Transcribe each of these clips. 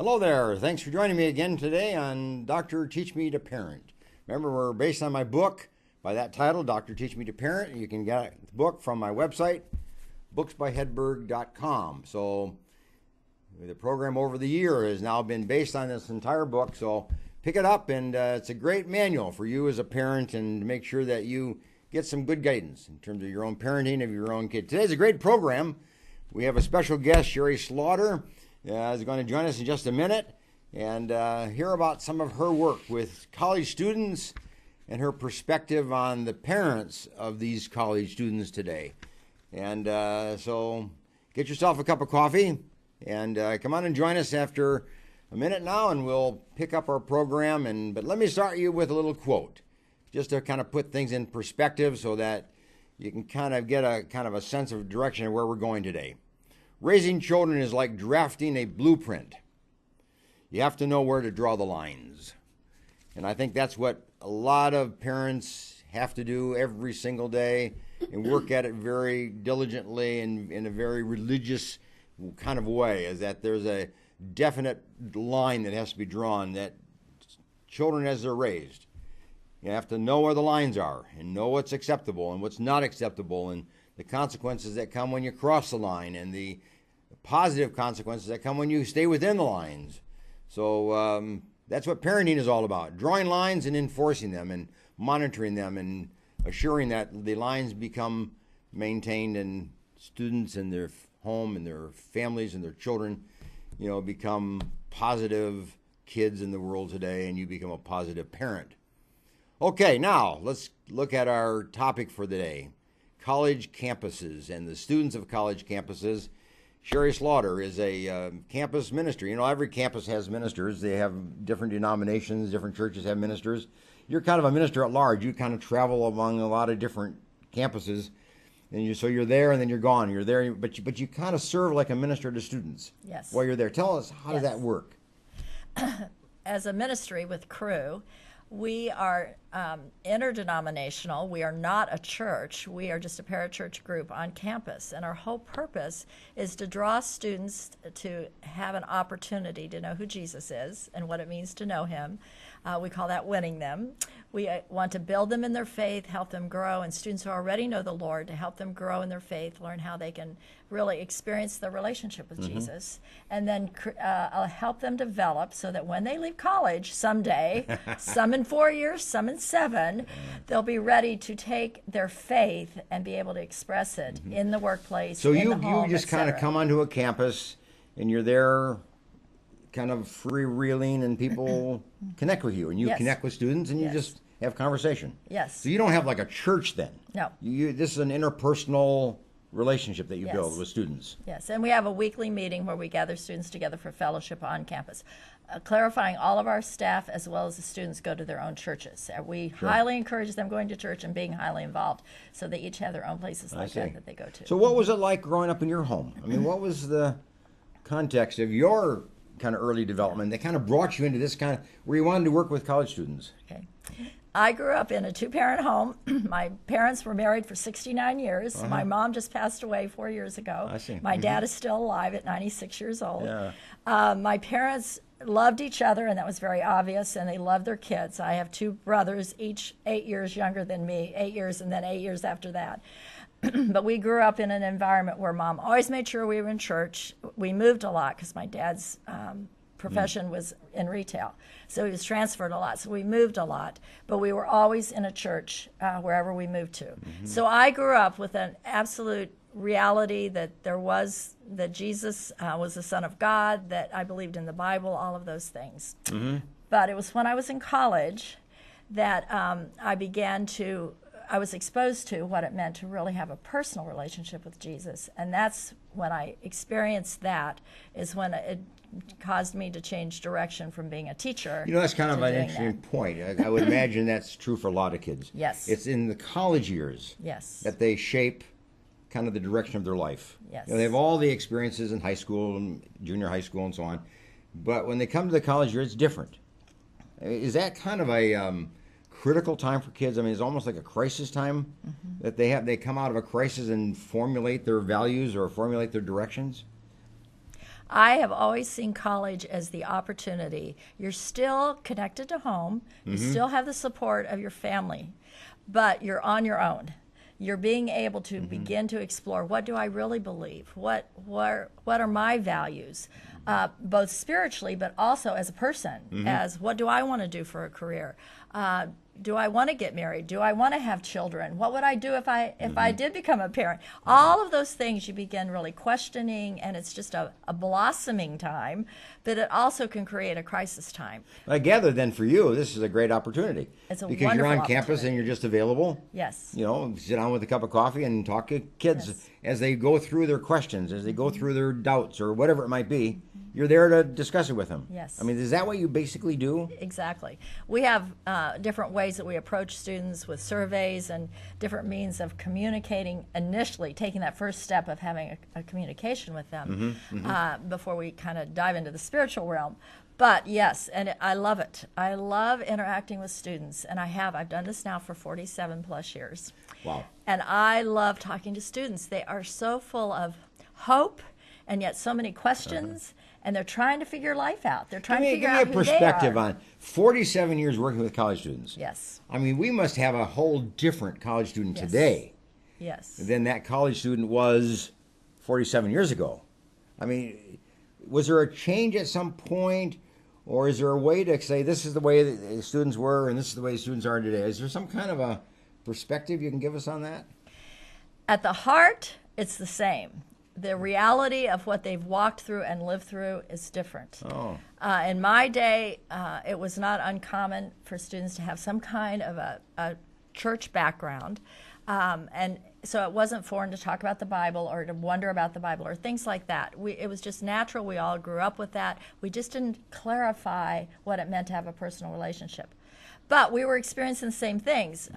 Hello there. Thanks for joining me again today on Dr. Teach Me to Parent. Remember, we're based on my book by that title, Dr. Teach Me to Parent. You can get the book from my website, booksbyhedberg.com. So the program over the year has now been based on this entire book. So pick it up, and it's a great manual for you as a parent and to make sure that you get some good guidance in terms of your own parenting of your own kid. Today's a great program. We have a special guest, Sherry Slaughter, is going to join us in just a minute and hear about some of her work with college students and her perspective on the parents of these college students today. And so get yourself a cup of coffee and come on and join us after a minute now, and we'll pick up our program. But let me start you with a little quote, just to kind of put things in perspective so that you can kind of get a sense of direction of where we're going today. Raising children is like drafting a blueprint. You have to know where to draw the lines. And I think that's what a lot of parents have to do every single day and work at it very diligently and in a very religious kind of way, is that there's a definite line that has to be drawn, that children as they're raised, you have to know where the lines are and know what's acceptable and what's not acceptable, and the consequences that come when you cross the line and the positive consequences that come when you stay within the lines. So that's what parenting is all about, drawing lines and enforcing them and monitoring them and assuring that the lines become maintained and students and their home and their families and their children, become positive kids in the world today, and you become a positive parent. Okay, now let's look at our topic for the day, college campuses and the students of college campuses. Sherry Slaughter is a campus minister. Every campus has ministers. They have different denominations. Different churches have ministers. You're kind of a minister at large. You kind of travel among a lot of different campuses, and so you're there and then you're gone. You're there, but you kind of serve like a minister to students. Yes. While you're there, tell us, how does that work? As a ministry with Cru, we are interdenominational. We are not a church. We are just a parachurch group on campus. And our whole purpose is to draw students to have an opportunity to know who Jesus is and what it means to know him. We call that winning them. We want to build them in their faith, help them grow, and students who already know the Lord, to help them grow in their faith, learn how they can really experience the relationship with Jesus, and then help them develop so that when they leave college someday, some in 4 years, some in 7, they'll be ready to take their faith and be able to express it in the workplace, so in the home, you just kind of come onto a campus and you're there kind of freewheeling, and people connect with you, and you connect with students, and you just have conversation. Yes. So you don't have like a church then. No. This is an interpersonal relationship that you build with students. Yes, and we have a weekly meeting where we gather students together for fellowship on campus, clarifying all of our staff as well as the students go to their own churches. We highly encourage them going to church and being highly involved, so they each have their own places like that they go to. So what was it like growing up in your home? I mean, what was the context of your kind of early development that kind of brought you into this kind of, where you wanted to work with college students? Okay. I grew up in a 2-parent home. My parents were married for 69 years. My mom just passed away 4 years ago. I see. My dad is still alive at 96 years old. Yeah. My parents loved each other, and that was very obvious, and they loved their kids. I have 2 brothers, each 8 years younger than me, 8 years and then 8 years after that. But we grew up in an environment where Mom always made sure we were in church. We moved a lot because my dad's profession was in retail, so he was transferred a lot. So we moved a lot, but we were always in a church wherever we moved to. So I grew up with an absolute reality that that Jesus was the Son of God, that I believed in the Bible, all of those things. But it was when I was in college that I was exposed to what it meant to really have a personal relationship with Jesus. And that's when I experienced that, is when it caused me to change direction from being a teacher. That's kind of an interesting point. I would imagine that's true for a lot of kids. Yes. It's in the college years that they shape kind of the direction of their life. Yes. They have all the experiences in high school and junior high school and so on. But when they come to the college year, it's different. Is that kind of a critical time for kids? I mean, it's almost like a crisis time that they come out of a crisis and formulate their values or formulate their directions. I have always seen college as the opportunity. You're still connected to home, you still have the support of your family, but you're on your own. You're being able to begin to explore, what do I really believe? What are my values? Both spiritually, but also as a person, as what do I want to do for a career? Do I want to get married? Do I want to have children? What would I do if I did become a parent? All of those things you begin really questioning, and it's just a blossoming time, but it also can create a crisis time. I gather then for you, this is a great opportunity. It's a because you're wonderful on campus opportunity. and you're just available. Yes. You know, sit down with a cup of coffee and talk to kids Yes. as they go through their questions, as they go through their doubts or whatever it might be. You're there to discuss it with them. Yes. I mean, is that what you basically do? Exactly. We have different ways that we approach students with surveys and different means of communicating initially, taking that first step of having a communication with them before we kind of dive into the spiritual realm. But yes, and I love it. I love interacting with students, and I've done this now for 47 plus years. Wow. And I love talking to students. They are so full of hope and yet so many questions. And they're trying to figure life out. They're trying to figure out Give who me a they perspective are. on 47 years working with college students. Yes. I mean, we must have a whole different college student Yes. today Yes. than that college student was 47 years ago. I mean, was there a change at some point, or is there a way to say this is the way the students were and this is the way the students are today? Is there some kind of a perspective you can give us on that? At the heart, it's the same. The reality of what they've walked through and lived through is different. Oh. In my day, it was not uncommon for students to have some kind of a church background. And so it wasn't foreign to talk about the Bible or to wonder about the Bible or things like that. It was just natural. We all grew up with that. We just didn't clarify what it meant to have a personal relationship. But we were experiencing the same things.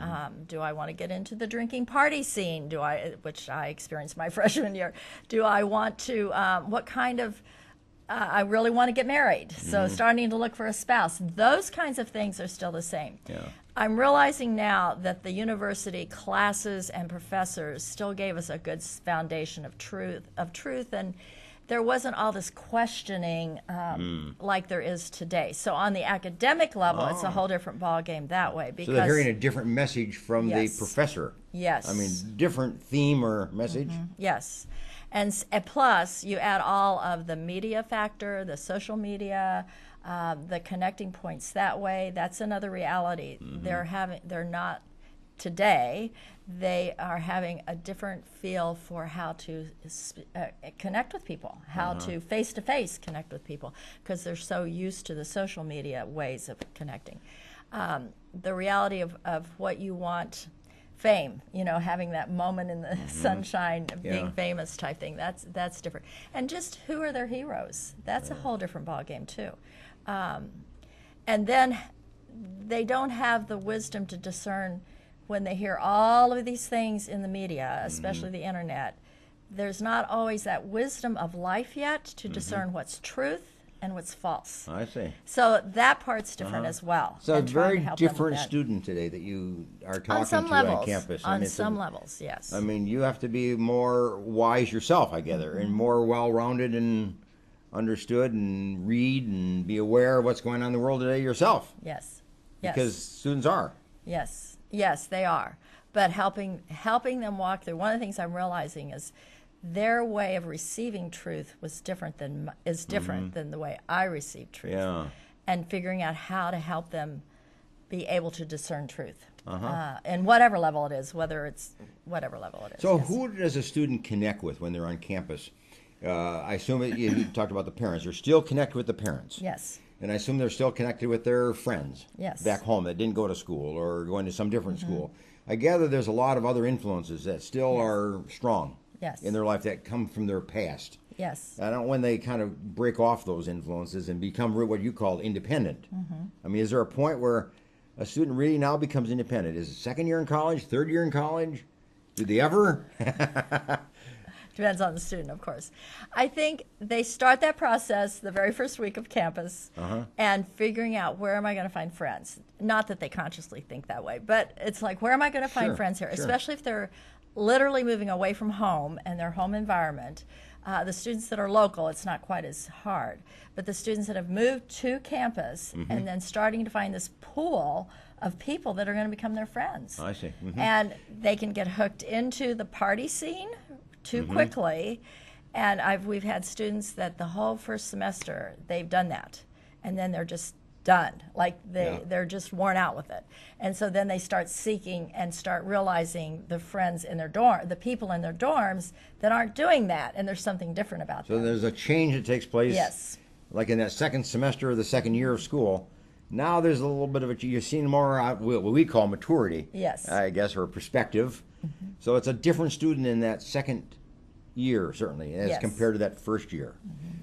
Do I want to get into the drinking party scene? Which I experienced my freshman year. Do I want to, what kind of, I really want to get married. So starting to look for a spouse. Those kinds of things are still the same. Yeah. I'm realizing now that the university classes and professors still gave us a good foundation of truth, and there wasn't all this questioning like there is today. So on the academic level, it's a whole different ballgame that way. Because So they're hearing a different message from Yes. the professor. Yes. I mean, different theme or message. Yes. And plus, you add all of the media factor, the social media, the connecting points that way. That's another reality. They're not today. They are having a different feel for how to connect with people, how to face-to-face connect with people, because they're so used to the social media ways of connecting. The reality of what you want, fame, having that moment in the sunshine of being famous type thing, that's different. And just who are their heroes? That's a whole different ballgame too. And then they don't have the wisdom to discern when they hear all of these things in the media, especially the internet. There's not always that wisdom of life yet to discern what's truth and what's false. I see. So that part's different as well. So a and trying to very help them with different that. student today that you are talking On some to levels. on campus. On it's some levels, yes. I mean, you have to be more wise yourself, I gather, and more well-rounded and understood and read and be aware of what's going on in the world today yourself. Yes. Yes. Because students are. Yes. Yes, they are. But helping them walk through. One of the things I'm realizing is their way of receiving truth is different than the way I receive truth. Yeah. And figuring out how to help them be able to discern truth, and whatever level it is, whatever level it is. So yes. who does a student connect with when they're on campus? I assume you talked about the parents. They're still connected with the parents. Yes. And I assume they're still connected with their friends Yes. back home that didn't go to school or going to some different school. I gather there's a lot of other influences that still are strong Yes. in their life that come from their past. Yes. I don't know when they kind of break off those influences and become what you call independent. I mean, is there a point where a student really now becomes independent? Is it second year in college, third year in college? Do they ever? Depends on the student, of course. I think they start that process the very first week of campus and figuring out, where am I going to find friends? Not that they consciously think that way, but it's like, where am I going to find Sure, friends here? sure. Especially if they're literally moving away from home and their home environment. The students that are local, it's not quite as hard. But the students that have moved to campus and then starting to find this pool of people that are going to become their friends. I see. And they can get hooked into the party scene too quickly. And we've had students that the whole first semester, they've done that. And then they're just done. Like they're just worn out with it. And so then they start seeking and start realizing the friends in their dorm, the people in their dorms that aren't doing that, and there's something different about them. So there's a change that takes place. Yes. Like in that second semester of the second year of school. Now there's a little bit of you're seeing more what we call maturity. Yes. I guess, or perspective. So it's a different student in that second year, certainly, as compared to that first year.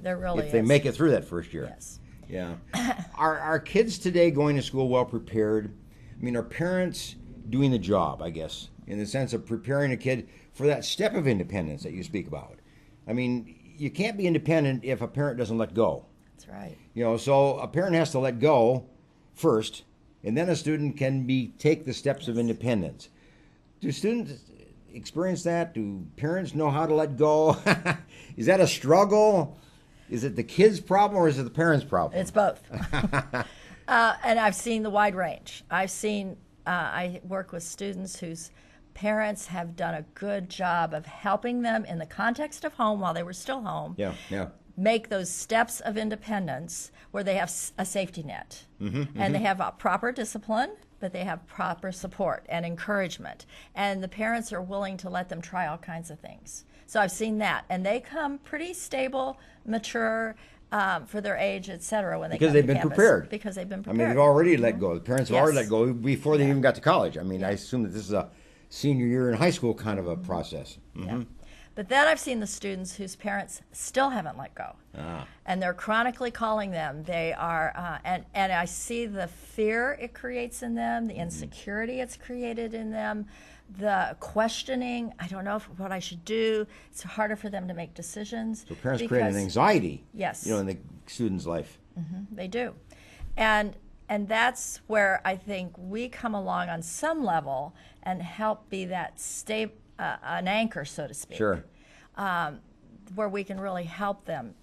There really if they make it through that first year. Yes. Yeah. Are kids today going to school well prepared? I mean, are parents doing the job, I guess, in the sense of preparing a kid for that step of independence that you speak about? I mean, you can't be independent if a parent doesn't let go. That's right. You know, so a parent has to let go first, and then a student can take the steps of independence. Do students experience that? Do parents know how to let go? Is that a struggle? Is it the kid's problem or is it the parents' problem? It's both. And I've seen the wide range. I work with students whose parents have done a good job of helping them in the context of home while they were still home. Make those steps of independence where they have a safety net. And they have a proper discipline, but they have proper support and encouragement. And the parents are willing to let them try all kinds of things. So I've seen that. And they come pretty stable, mature, for their age, et cetera, when they come to they've been campus. prepared. Because they've been I prepared. mean, they've already let go. The parents have already Yes. let go before they even got to college. I mean, I assume that this is a senior year in high school kind of a process. Yeah. But then I've seen the students whose parents still haven't let go. And they're chronically calling them. They are, and I see the fear it creates in them, the insecurity it's created in them, the questioning, I don't know what I should do. It's harder for them to make decisions. So parents create an anxiety, yes, in the student's life. They do. And that's where I think we come along on some level and help be that an anchor, so to speak. Sure. Where we can really help them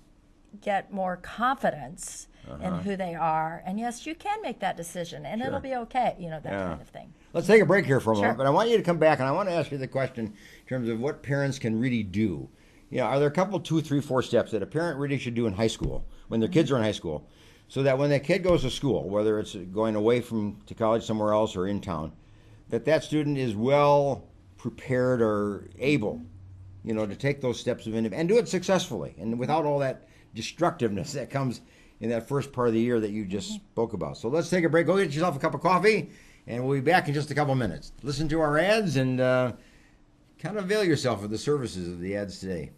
get more confidence in who they are. And yes, you can make that decision, and it'll be okay, that kind of thing. Let's take a break here for a moment, but I want you to come back, and I want to ask you the question in terms of what parents can really do. Are there a couple, 2, 3, 4 steps that a parent really should do in high school, when their kids are in high school, so that when that kid goes to school, whether it's going away to college somewhere else or in town, that student is well prepared or able, to take those steps of independence and do it successfully and without all that destructiveness that comes in that first part of the year that you just spoke about. So let's take a break. Go get yourself a cup of coffee, and we'll be back in just a couple minutes. Listen to our ads and kind of avail yourself of the services of the ads today.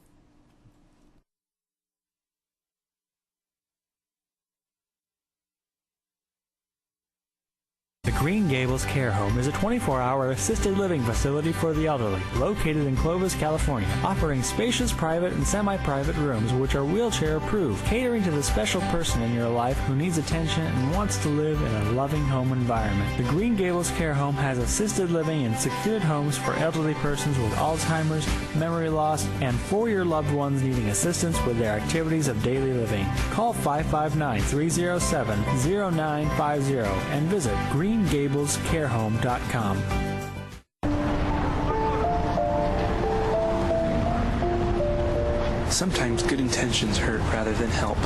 The Green Gables Care Home is a 24-hour assisted living facility for the elderly, located in Clovis, California, offering spacious private and semi-private rooms which are wheelchair-approved, catering to the special person in your life who needs attention and wants to live in a loving home environment. The Green Gables Care Home has assisted living and secured homes for elderly persons with Alzheimer's, memory loss, and for your loved ones needing assistance with their activities of daily living. Call 559-307-0950 and visit GreenGablesCareHome.com. Sometimes good intentions hurt rather than help.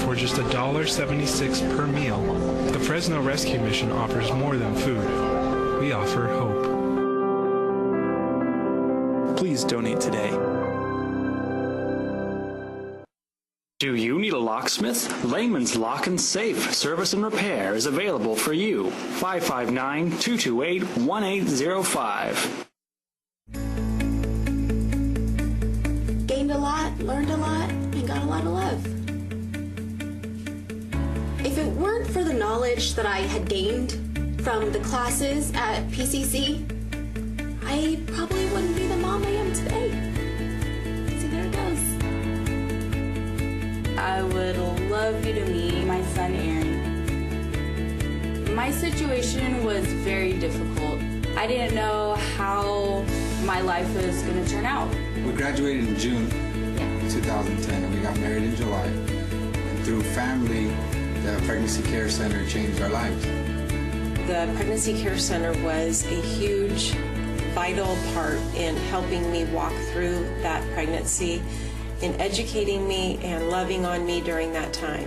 For just $1.76 per meal, the Fresno Rescue Mission offers more than food. We offer hope. Please donate today. Do you need a locksmith? Layman's Lock and Safe Service and Repair is available for you. 559-228-1805. Gained a lot, learned a lot, and got a lot of love. If it weren't for the knowledge that I had gained from the classes at PCC, I probably wouldn't be the mom I am today. See, there it goes. I would love you to meet my son, Aaron. My situation was very difficult. I didn't know how my life was going to turn out. We graduated in June 2010 and we got married in July. And through family, the Pregnancy Care Center changed our lives. The Pregnancy Care Center was a huge, vital part in helping me walk through that pregnancy, in educating me and loving on me during that time.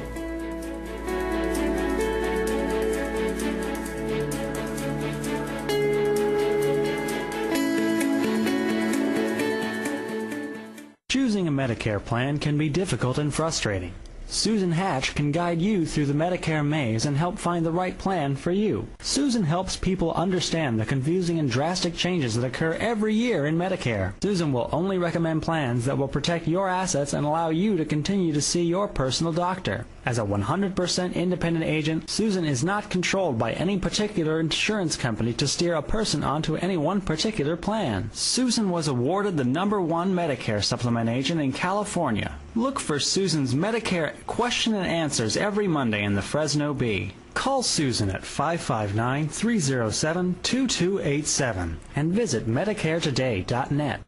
Choosing a Medicare plan can be difficult and frustrating. Susan Hatch can guide you through the Medicare maze and help find the right plan for you. Susan helps people understand the confusing and drastic changes that occur every year in Medicare. Susan will only recommend plans that will protect your assets and allow you to continue to see your personal doctor. As a 100% independent agent, Susan is not controlled by any particular insurance company to steer a person onto any one particular plan. Susan was awarded the #1 Medicare supplement agent in California. Look for Susan's Medicare question and answers every Monday in the Fresno Bee. Call Susan at 559-307-2287 and visit MedicareToday.net.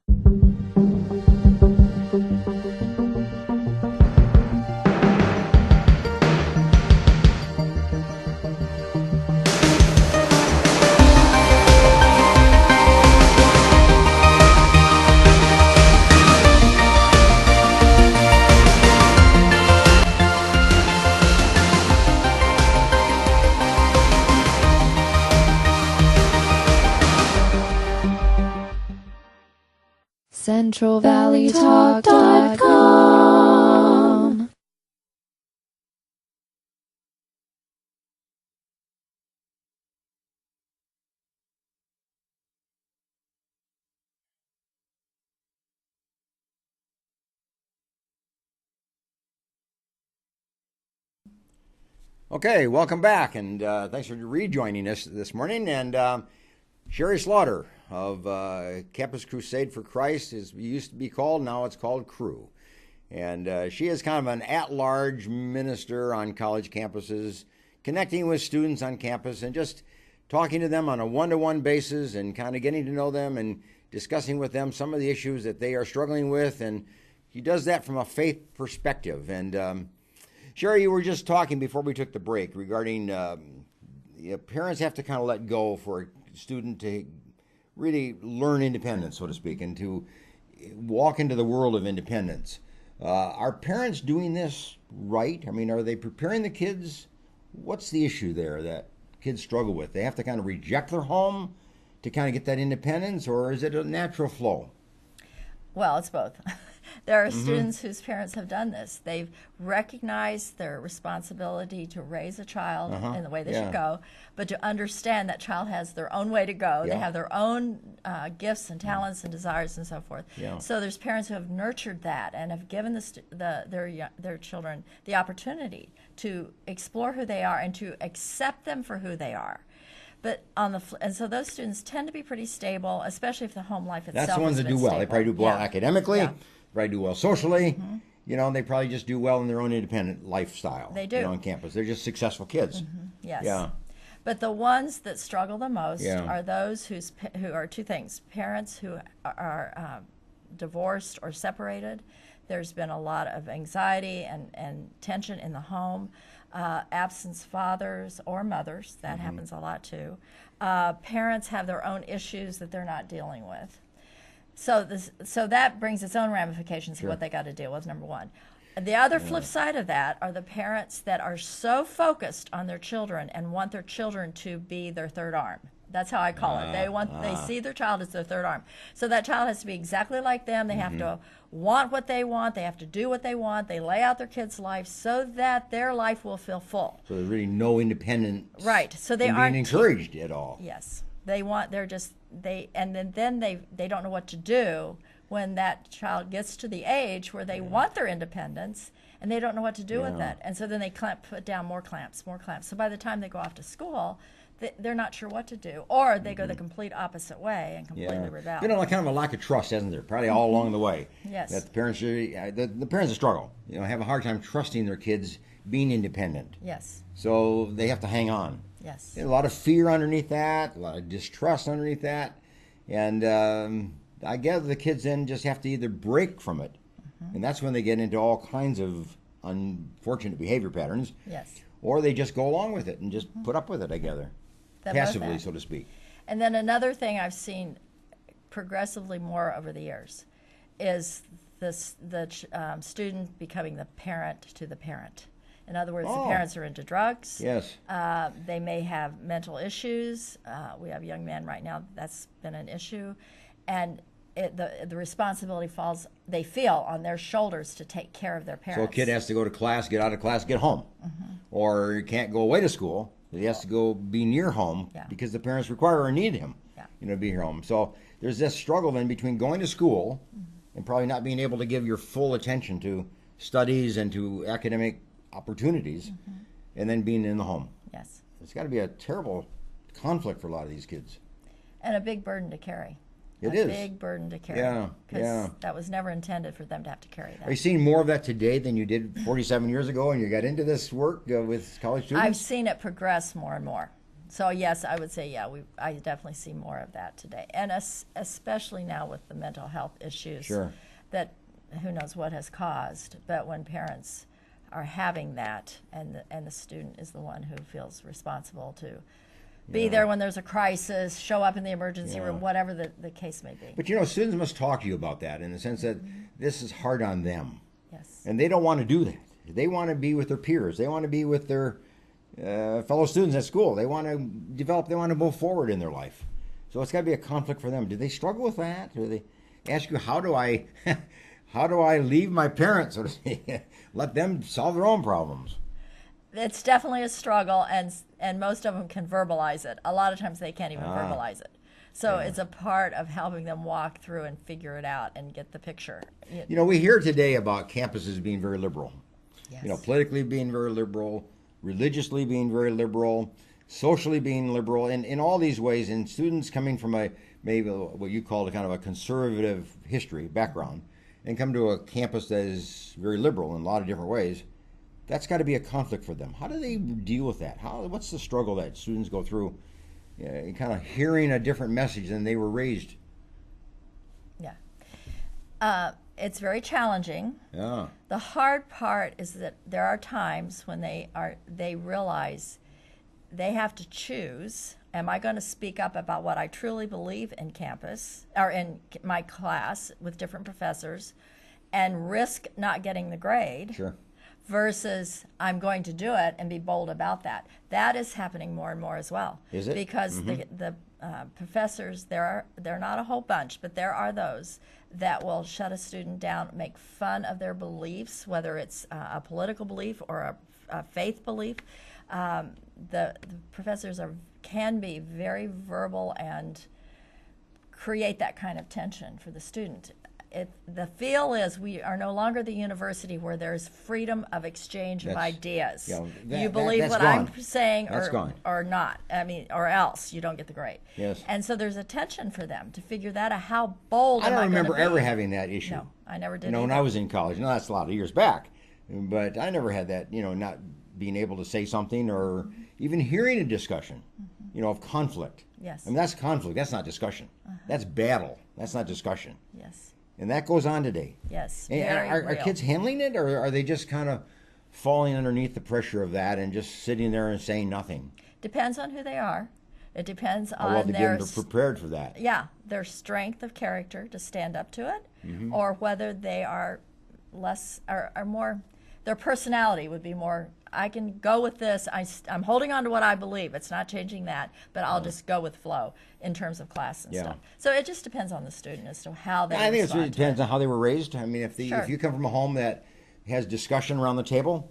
CentralValleyTalk.com. Okay, welcome back, and thanks for rejoining us this morning. And Sherry Slaughter of Campus Crusade for Christ is used to be called, now it's called Cru. And she is kind of an at-large minister on college campuses, connecting with students on campus and just talking to them on a one-to-one basis and kind of getting to know them and discussing with them some of the issues that they are struggling with. And she does that from a faith perspective. And Sherry, you were just talking before we took the break regarding parents have to kind of let go for a student to really learn independence, so to speak, and to walk into the world of independence. Are parents doing this right? I mean, are they preparing the kids? What's the issue there that kids struggle with? They have to kind of reject their home to kind of get that independence, or is it a natural flow? Well, it's both. There are students whose parents have done this. They've recognized their responsibility to raise a child in the way they should go, but to understand that child has their own way to go. They have their own gifts and talents and desires and so forth. So there's parents who have nurtured that and have given their children the opportunity to explore who they are and to accept them for who they are. But and so those students tend to be pretty stable, especially if the home life itself. That's the ones that do well. Stable. They probably do well academically. Probably do well socially. You know, they probably just do well in their own independent lifestyle. They do. You know, on campus. They're just successful kids. Yes. Yeah. But the ones that struggle the most are those who are two things: parents who are divorced or separated. There's been a lot of anxiety and tension in the home. Absence fathers or mothers, that happens a lot too. Parents have their own issues that they're not dealing with. So that brings its own ramifications of what they got to deal with, number one. The other flip side of that are the parents that are so focused on their children and want their children to be their third arm. That's how I call it. They see their child as their third arm. So that child has to be exactly like them. They have to want what they want. They have to do what they want. They lay out their kids' life so that their life will feel full. So there's really no independence. Right. So they aren't being encouraged at all. Yes. They want. And then they don't know what to do when that child gets to the age where they want their independence and they don't know what to do with that. And so then they put down more clamps. So by the time they go off to school, they're not sure what to do, or they go the complete opposite way and completely rebel. Like kind of a lack of trust, isn't there? Probably all along the way. Yes. That the parents the parents struggle. Have a hard time trusting their kids being independent. Yes. So they have to hang on. Yes. A lot of fear underneath that, a lot of distrust underneath that, and I guess the kids then just have to either break from it, and that's when they get into all kinds of unfortunate behavior patterns. Yes. Or they just go along with it and just put up with it together, passively, that. so to speak. And then another thing I've seen progressively more over the years is the student becoming the parent to the parent. In other words, the parents are into drugs. Yes. They may have mental issues. We have young men right now that's been an issue. And the responsibility falls, they feel, on their shoulders to take care of their parents. So a kid has to go to class, get out of class, get home. Or he can't go away to school. He has to go be near home because the parents require or need him to be near home. So there's this struggle then between going to school and probably not being able to give your full attention to studies and to academic opportunities and then being in the home. Yes. It's got to be a terrible conflict for a lot of these kids. And a big burden to carry. It is. A big burden to carry. Yeah, Because that was never intended for them to have to carry that. Are you seeing more of that today than you did 47 years ago when you got into this work with college students? I've seen it progress more and more. So yes, I would say, I definitely see more of that today. And especially now with the mental health issues that who knows what has caused. But when parents are having that and the student is the one who feels responsible to be there when there's a crisis, show up in the emergency room, whatever the case may be. But students must talk to you about that in the sense that this is hard on them. Yes. And they don't want to do that. They want to be with their peers. They want to be with their fellow students at school. They want to develop, they want to move forward in their life. So it's got to be a conflict for them. Do they struggle with that? Do they ask you, how do I leave my parents, so to speak? Let them solve their own problems. It's definitely a struggle, and most of them can verbalize it. A lot of times they can't even verbalize it. So it's a part of helping them walk through and figure it out and get the picture. We hear today about campuses being very liberal. Yes. Politically being very liberal, religiously being very liberal, socially being liberal, in all these ways, and students coming from maybe what you call a kind of a conservative history background and come to a campus that is very liberal in a lot of different ways. That's got to be a conflict for them. How do they deal with that? What's the struggle that students go through, kind of hearing a different message than they were raised? Yeah. It's very challenging. Yeah. The hard part is that there are times when they realize they have to choose. Am I going to speak up about what I truly believe in campus or in my class with different professors and risk not getting the grade? Sure. Versus I'm going to do it and be bold about that. That is happening more and more as well. Is it? Because the professors, they're not a whole bunch, but there are those that will shut a student down, make fun of their beliefs, whether it's a political belief or a faith belief. The professors can be very verbal and create that kind of tension for the student. The feel is we are no longer the university where there's freedom of exchange of ideas. You believe what gone. I'm saying or not. Or else you don't get the grade. Yes. And so there's a tension for them to figure that out. How bold I am don't I remember gonna be? ever having that issue. No, I never did. When I was in college. That's a lot of years back. But I never had that, not being able to say something or even hearing a discussion, of conflict. Yes. That's conflict. That's not discussion. That's battle. That's not discussion. Yes. And that goes on today. Yes. And are kids handling it, or are they just kind of falling underneath the pressure of that and just sitting there and saying nothing? Depends on who they are. It depends How well on they're prepared for that. Yeah, their strength of character to stand up to it, or whether they are less or more. Their personality would be more. I can go with this. I'm holding on to what I believe. It's not changing that, but I'll just go with flow in terms of class and stuff. So it just depends on the student as to how they. I think it depends on how they were raised. If you come from a home that has discussion around the table,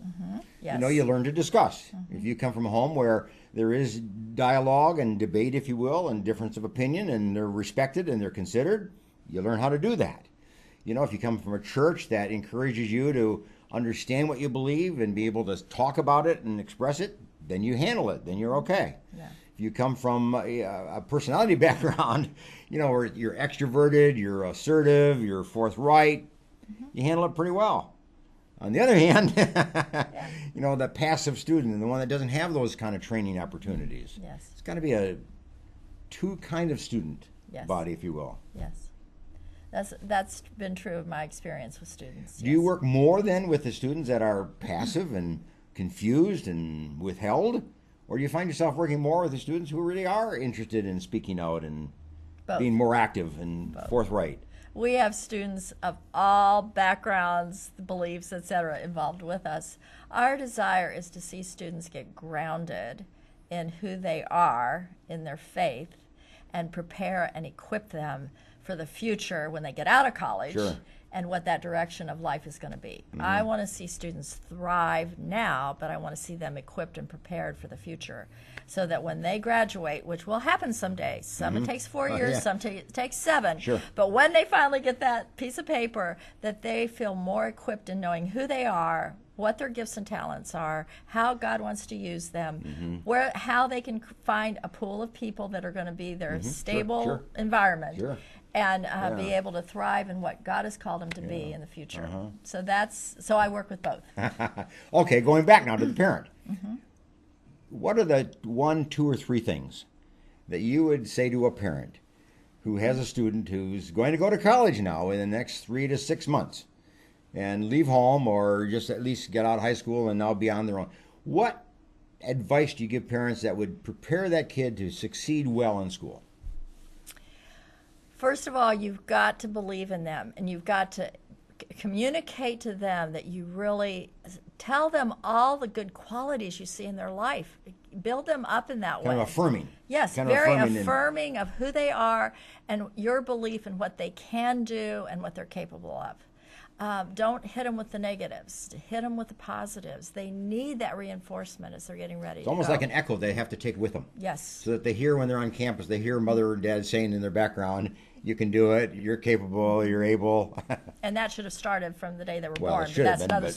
yes. You learn to discuss. If you come from a home where there is dialogue and debate, if you will, and difference of opinion, and they're respected and they're considered, you learn how to do that. If you come from a church that encourages you to understand what you believe and be able to talk about it and express it, then you handle it. Then you're okay. Yeah. If you come from a personality background, where you're extroverted, you're assertive, you're forthright, you handle it pretty well. On the other hand, the passive student and the one that doesn't have those kind of training opportunities. Yes. It's got to be a two kind of student body, if you will. Yes. That's been true of my experience with students. Do you work more then with the students that are passive and confused and withheld? Or do you find yourself working more with the students who really are interested in speaking out and being more active and forthright? We have students of all backgrounds, beliefs, etc., involved with us. Our desire is to see students get grounded in who they are, in their faith, and prepare and equip them for the future when they get out of college and what that direction of life is going to be. I want to see students thrive now, but I want to see them equipped and prepared for the future so that when they graduate, which will happen someday, some it takes 4 years, some it takes 7, but when they finally get that piece of paper, that they feel more equipped in knowing who they are, what their gifts and talents are, how God wants to use them, how they can find a pool of people that are going to be their stable environment, and be able to thrive in what God has called them to be in the future. So I work with both. Okay, going back now to the parent. What are the 1, 2, or 3 things that you would say to a parent who has a student who's going to go to college now in the next 3 to 6 months and leave home, or just at least get out of high school and now be on their own? What advice do you give parents that would prepare that kid to succeed well in school? First of all, you've got to believe in them, and you've got to communicate to them that you really tell them all the good qualities you see in their life. Build them up in that way. Kind of affirming. Yes, very affirming of who they are and your belief in what they can do and what they're capable of. Don't hit them with the negatives. Hit them with the positives. They need that reinforcement as they're getting ready. It's almost like an echo they have to take with them. Yes. So that they hear when they're on campus, they hear mother or dad saying in their background, you can do it, you're capable, you're able. And that should have started from the day they were Well, born, it but that's should have another been,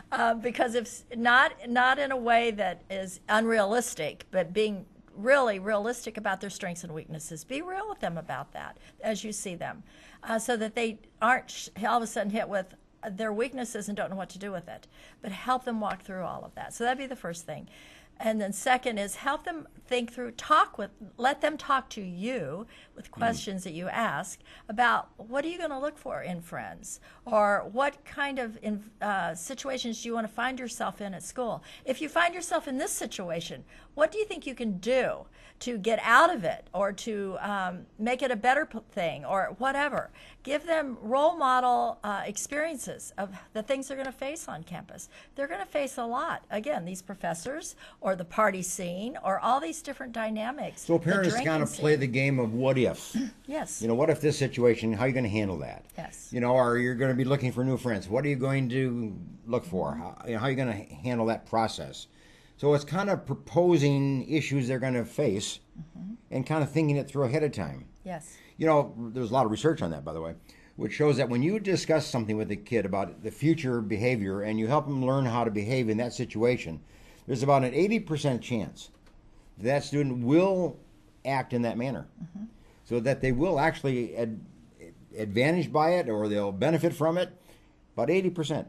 story. Because if not in a way that is unrealistic, but being really realistic about their strengths and weaknesses. Be real with them about that as you see them, so that they aren't all of a sudden hit with their weaknesses and don't know what to do with it. But help them walk through all of that. So that'd be the first thing. And then second is help them think through, let them talk to you with questions that you ask about what are you going to look for in friends, or what kind of situations do you want to find yourself in at school. If you find yourself in this situation, what do you think you can do to get out of it, or to make it a better thing, or whatever. Give them role model experiences of the things they're going to face on campus. They're going to face a lot. Again, these professors, or the party scene, or all these different dynamics. So parents kind of play the game of what if. Yes. What if this situation, how are you going to handle that? Yes. Or you're going to be looking for new friends. What are you going to look for? How are you going to handle that process? So it's kind of proposing issues they're going to face and kind of thinking it through ahead of time. Yes. There's a lot of research on that, by the way, which shows that when you discuss something with a kid about the future behavior and you help them learn how to behave in that situation, there's about an 80% chance that student will act in that manner, so that they will actually advantaged by it, or they'll benefit from it. About 80%,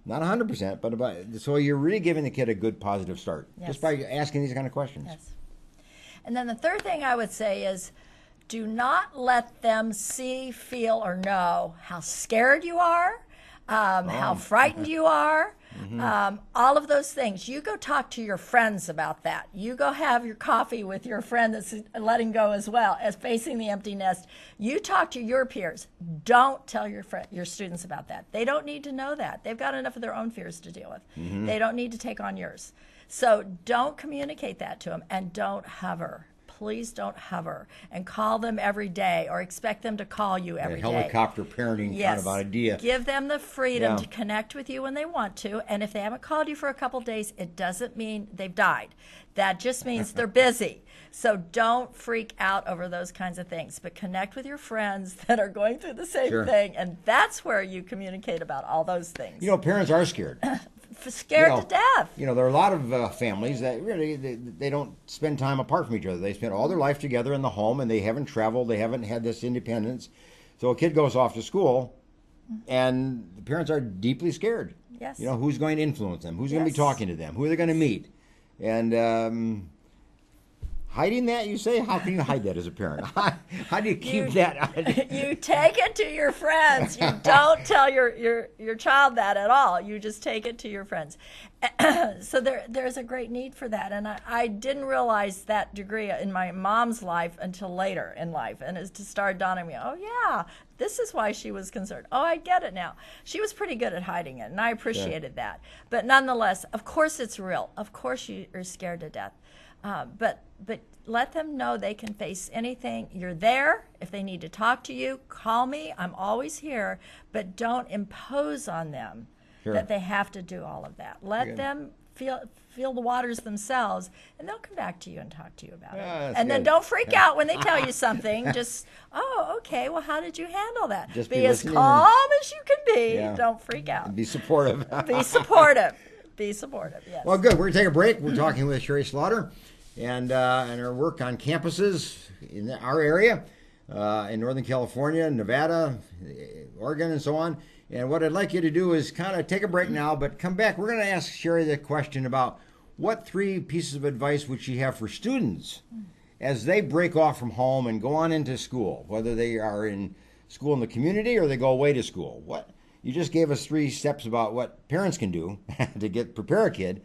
not 100%, but so you're really giving the kid a good positive start just by asking these kind of questions. Yes. And then the third thing I would say is, do not let them see, feel, or know how scared you are, how frightened you are, all of those things. You go talk to your friends about that. You go have your coffee with your friend that's letting go as well as facing the empty nest. You talk to your peers. Don't tell your students about that. They don't need to know that. They've got enough of their own fears to deal with. They don't need to take on yours. So don't communicate that to them, and don't hover. Please don't hover and call them every day, or expect them to call you every day. Helicopter parenting kind of idea. Give them the freedom to connect with you when they want to. And if they haven't called you for a couple days, it doesn't mean they've died. That just means they're busy. So don't freak out over those kinds of things, but connect with your friends that are going through the same thing. And that's where you communicate about all those things. Parents are scared. scared to death. You know, there are a lot of families that really they don't spend time apart from each other. They spend all their life together in the home, and they haven't traveled. They haven't had this independence. So a kid goes off to school, and the parents are deeply scared. Yes. You know, who's going to influence them? Who's going to be Yes. talking to them? Who are they going to meet? And hiding that, you say? How can you hide that as a parent? How do you keep that? You take it to your friends. You don't tell your child that at all. You just take it to your friends. So there's a great need for that. And I didn't realize that degree in my mom's life until later in life. And it started dawning on me, oh, yeah, this is why she was concerned. Oh, I get it now. She was pretty good at hiding it, and I appreciated that. But nonetheless, of course it's real. Of course you are scared to death. But let them know they can face anything. You're there. If they need to talk to you, call me. I'm always here. But don't impose on them that they have to do all of that. Let them feel the waters themselves, and they'll come back to you and talk to you about it. And then don't freak out when they tell you something. Just, oh, okay, well, how did you handle that? Just be as calm as you can be. Yeah. Don't freak out. And be supportive. Be supportive. Be supportive, yes. Well, good. We're going to take a break. We're talking with Sherry Slaughter and her work on campuses in our area, in Northern California, Nevada, Oregon, and so on. And what I'd like you to do is kind of take a break now, but come back. We're going to ask Sherry the question about what 3 pieces of advice would she have for students as they break off from home and go on into school, whether they are in school in the community or they go away to school. What you just gave us 3 steps about what parents can do to prepare a kid.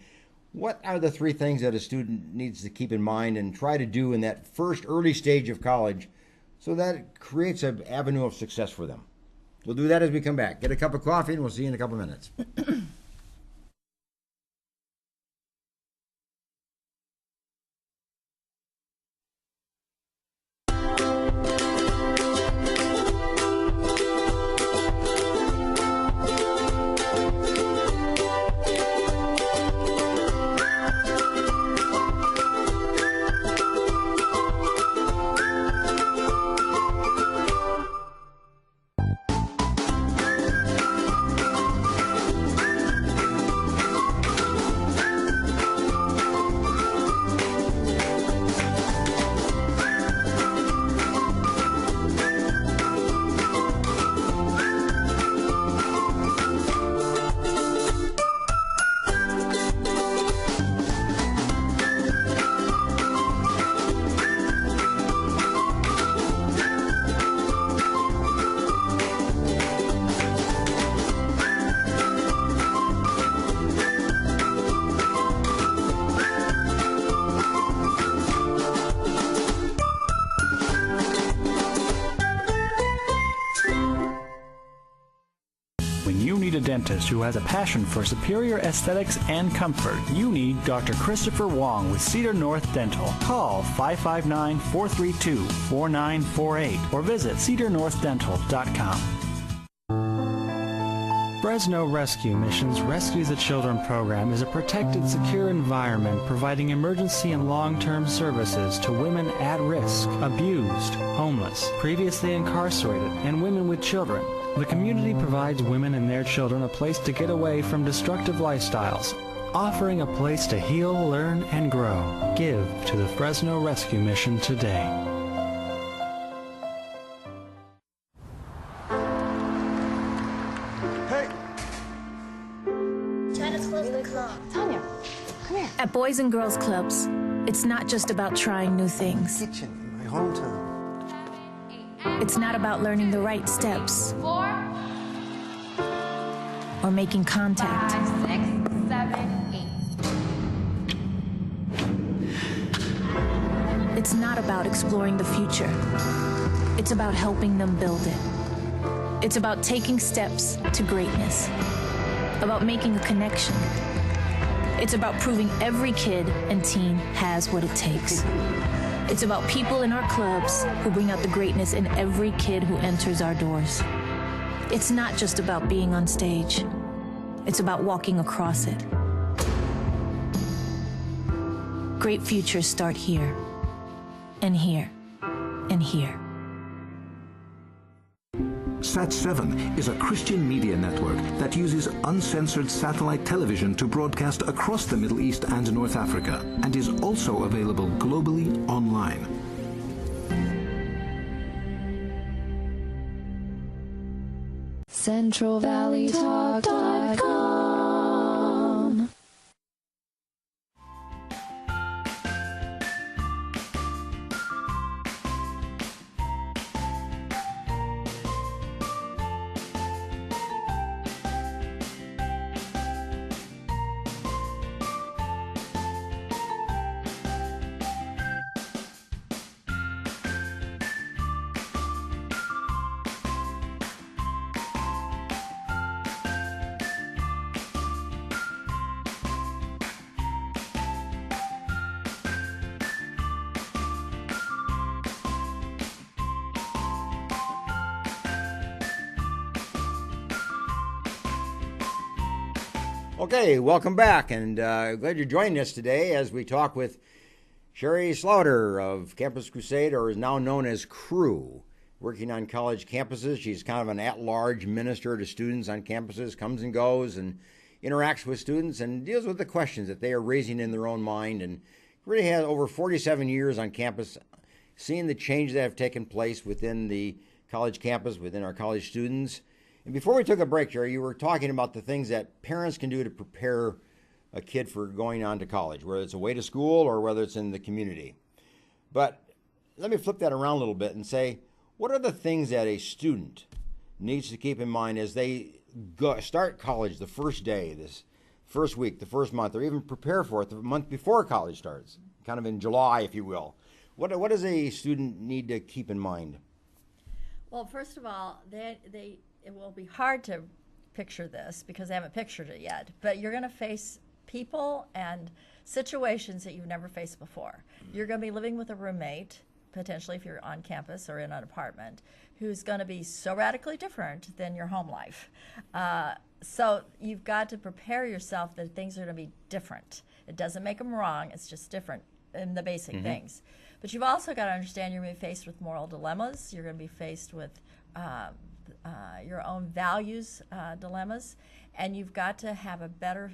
What are the 3 things that a student needs to keep in mind and try to do in that first early stage of college so that it creates an avenue of success for them? We'll do that as we come back. Get a cup of coffee, and we'll see you in a couple of minutes. Dentist who has a passion for superior aesthetics and comfort, you need Dr. Christopher Wong with Cedar North Dental. Call 559-432-4948 or visit cedarnorthdental.com. Fresno Rescue Mission's Rescue the Children program is a protected, secure environment providing emergency and long-term services to women at risk, abused, homeless, previously incarcerated, and women with children. The community provides women and their children a place to get away from destructive lifestyles, offering a place to heal, learn, and grow. Give to the Fresno Rescue Mission today. Hey! China's closing the club. Tanya, come here. At Boys and Girls Clubs, it's not just about trying new things. Kitchen in my hometown. It's not about learning the right steps. 4 or making contact. 5, 6, 7, 8. It's not about exploring the future. It's about helping them build it. It's about taking steps to greatness. About making a connection. It's about proving every kid and teen has what it takes. It's about people in our clubs who bring out the greatness in every kid who enters our doors. It's not just about being on stage. It's about walking across it. Great futures start here, and here, and here. Sat7 is a Christian media network that uses uncensored satellite television to broadcast across the Middle East and North Africa, and is also available globally online. CentralValleyTalk.com. Okay, welcome back, and glad you're joining us today as we talk with Sherry Slaughter of Campus Crusade, or is now known as Cru, working on college campuses. She's kind of an at-large minister to students on campuses, comes and goes and interacts with students and deals with the questions that they are raising in their own mind, and really has over 47 years on campus, seeing the changes that have taken place within the college campus, within our college students. And before we took a break, Jerry, you were talking about the things that parents can do to prepare a kid for going on to college, whether it's away to school or whether it's in the community. But let me flip that around a little bit and say, what are the things that a student needs to keep in mind as they start college the first day, this first week, the first month, or even prepare for it the month before college starts, kind of in July, if you will? What does a student need to keep in mind? Well, first of all, it will be hard to picture this because they haven't pictured it yet, but you're going to face people and situations that you've never faced before. You're going to be living with a roommate, potentially if you're on campus or in an apartment, who's going to be so radically different than your home life. So you've got to prepare yourself that things are going to be different. It doesn't make them wrong, it's just different in the basic things. But you've also got to understand you're going to be faced with moral dilemmas. You're going to be faced with your own values dilemmas, and you've got to have a better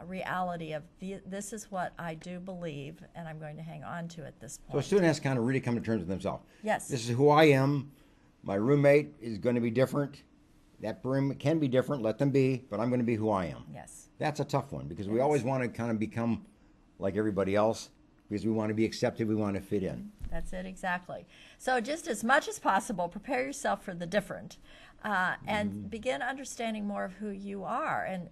reality of this is what I do believe, and I'm going to hang on to at this point. So a student has to kind of really come to terms with themselves. Yes. This is who I am. My roommate is going to be different. That roommate can be different. Let them be, but I'm going to be who I am. Yes. That's a tough one because we always want to kind of become like everybody else because we want to be accepted. We want to fit in. That's it, exactly. So just as much as possible, prepare yourself for the different and begin understanding more of who you are and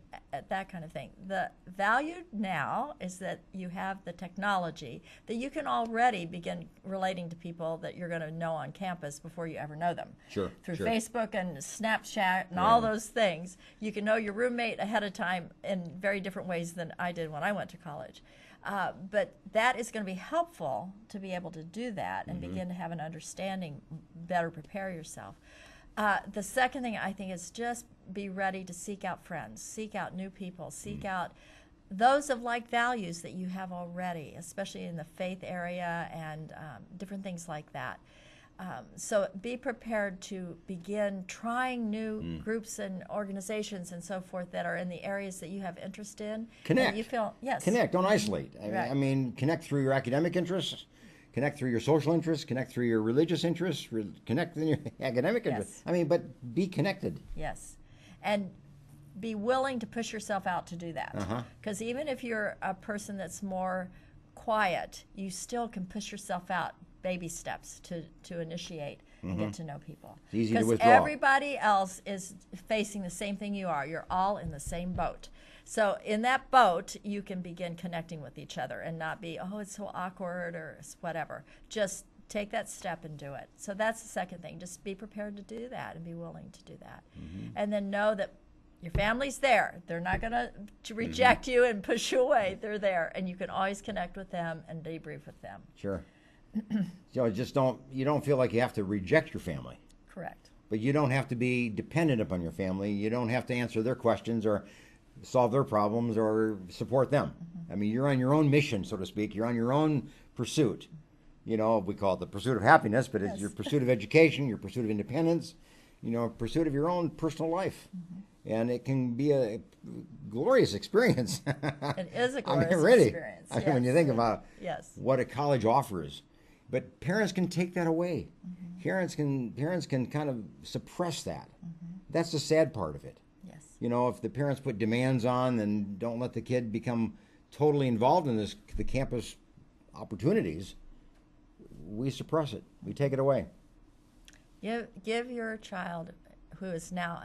that kind of thing. The value now is that you have the technology that you can already begin relating to people that you're going to know on campus before you ever know them. Sure. Through Facebook and Snapchat and all those things, you can know your roommate ahead of time in very different ways than I did when I went to college. But that is going to be helpful to be able to do that and begin to have an understanding, better prepare yourself. The second thing I think is just be ready to seek out friends, seek out new people, seek out those of like values that you have already, especially in the faith area and different things like that. So be prepared to begin trying new groups and organizations and so forth that are in the areas that you have interest in. Connect. You feel, yes. Connect. Don't isolate. Right. I mean, connect through your academic interests, connect through your social interests, connect through your religious interests, connect through your academic interests. Yes. I mean, but be connected. Yes. And be willing to push yourself out to do that. Because even if you're a person that's more quiet, you still can push yourself out baby steps to initiate and get to know people. It's easy to Because withdraw. everybody else is facing the same thing you are. You're all in the same boat. So in that boat, you can begin connecting with each other and not be, oh, it's so awkward or whatever. Just take that step and do it. So that's the second thing. Just be prepared to do that and be willing to do that. And then know that your family's there. They're not going to reject you and push you away. They're there. And you can always connect with them and debrief with them. Sure. So you don't feel like you have to reject your family. Correct. But you don't have to be dependent upon your family. You don't have to answer their questions or solve their problems or support them. I mean, you're on your own mission, so to speak. You're on your own pursuit. You know, we call it the pursuit of happiness, but it's your pursuit of education, your pursuit of independence, pursuit of your own personal life. And it can be a glorious experience. It is a glorious experience. I mean, when you think about yes. what a college offers. But parents can take that away. Parents can kind of suppress that. That's the sad part of it. Yes. If the parents put demands on and don't let the kid become totally involved in the campus opportunities, we suppress it. We take it away. Give your child who is now